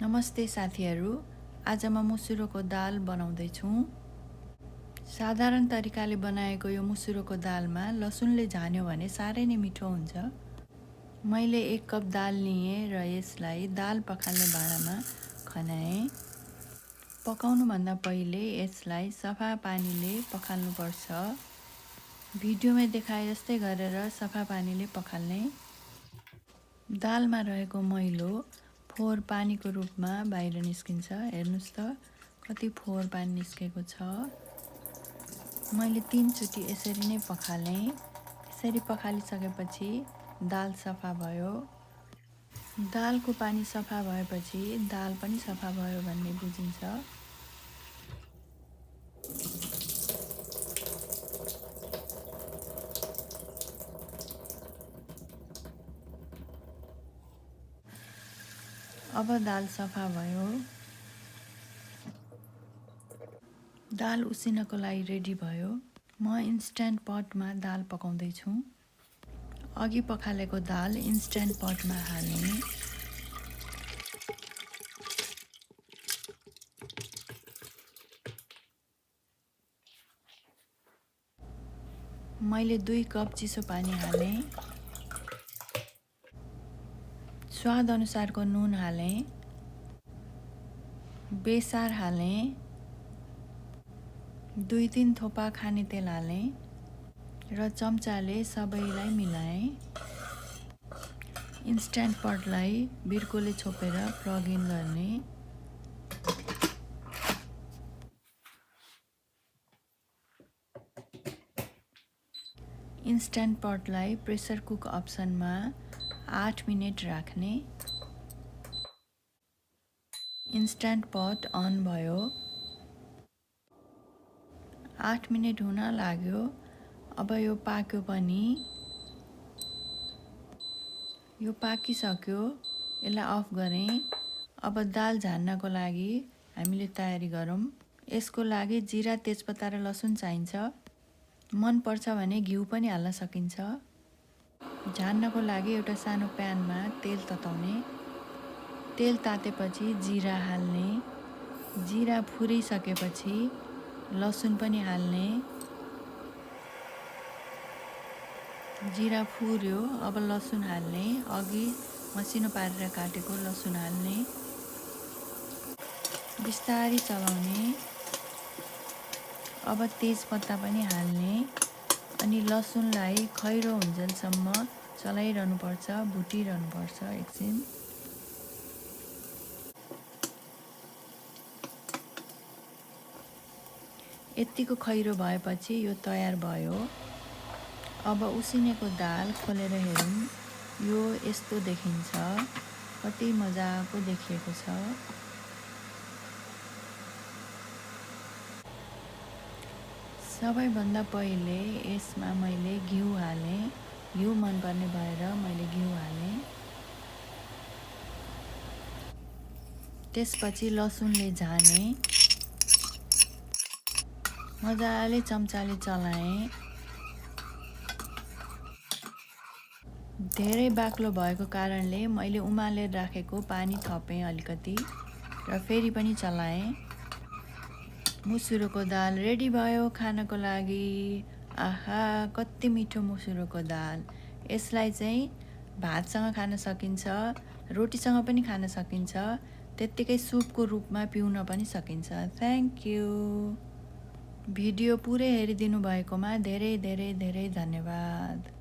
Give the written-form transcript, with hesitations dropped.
नमस्ते साथीहरू, आज म मुसुरोको दाल बनाउँदै छु। साधारण तरिकाले बनाएको यो मुसुरोको दालमा लसुनले झान्यो भने साह्रै नै मिठो हुन्छ। मैले 1 कप दाल लिएँ र यसलाई दाल पखाल्ने भाँडामा खनाएँ। पकाउनुभन्दा पहिले यसलाई सफा पानीले पखाल्नुपर्छ। भिडियोमा देखाए जस्तै गरेर सफा पानीले पखाल्ने। दालमा रहेको मैलो फोहोर पानीको रूपमा बाहिर निस्किन्छ। हेर्नुस् त कति फोहोर पानी निस्केको छ। मैले 3 चोटि यसरी नै पखालेँ। यसरी पखालिसकेपछि दाल सफा भयो। दालको पानी सफा भएपछि दाल पनि सफा भयो भन्ने बुझिन्छ। अब दाल सफा भयो। दाल उसिनको लागि रेडी भयो। म इन्स्ट्यान्ट पटमा दाल पकाउँदै छु। अघि पखालेको दाल इन्स्ट्यान्ट पटमा हालेँ। मैले 2 कप चिसो पानी हालेँ। स्वाद अनुसारको नुन हालेँ। बेसार हालेँ। 2-3 थोपा खाने तेल हालेँ र चम्चाले सबैलाई मिलाएँ। इन्स्ट्यान्ट पटलाई बिर्कोले छोपेर प्लग इन गर्ने। इन्स्ट्यान्ट पटलाई प्रेसर कुक अप्सनमा 8 मिनेट राख्ने। इन्स्ट्यान्ट पट अन भयो। 8 मिनेट हुन लाग्यो। अब यो पाक्यो पनि। यो पाकिसक्यो। यसलाई अफ गरेँ। अब दाल झान्नको लागि हामीले तयारी गरौँ। यसको लागि जिरा, तेजपत्ता र लसुन चाहिन्छ। मन पर्छ भने घिउ पनि हाल्न सकिन्छ। झान्नको लागि एउटा सानो प्यानमा तेल तताउने। तेल तातेपछि जिरा हाल्ने। जिरा फुरिसकेपछि लसुन पनि हाल्ने। जिरा फुर्यो। अब लसुन हाल्ने। अघि मसिनो पारेर काटेको लसुन हाल्ने। बिस्तारै चलाउने। अब तेजपत्ता पनि हाल्ने अनि लसुनलाई खैरो हुन्जेलसम्म चलाइरहनुपर्छ, भुटिरहनुपर्छ एकछिन। यतिको खैरो भएपछि यो तयार भयो। अब उसिनेको दाल खोलेर हेरौँ। यो यस्तो देखिन्छ। कति मजाको देखिएको छ। सबैभन्दा पहिले यसमा मैले घिउ हालेँ। घिउ मनपर्ने भएर मैले घिउ हालेँ। त्यसपछि लसुनले झाने। मजाले चम्चाले चलाएँ। धेरै बाक्लो भएको कारणले मैले उमालेर राखेको पानी थपेँ अलिकति र फेरि पनि चलाएँ। मुसुरोको दाल रेडी भयो खानको लागि। आहा, कति मिठो मुसुरोको दाल। यसलाई चाहिँ भातसँग खान सकिन्छ, रोटीसँग पनि खान सकिन्छ, त्यत्तिकै सुपको रूपमा पिउन पनि सकिन्छ। Thank you. भिडियो पुरै हेरिदिनु भएकोमा धेरै धेरै धेरै धन्यवाद।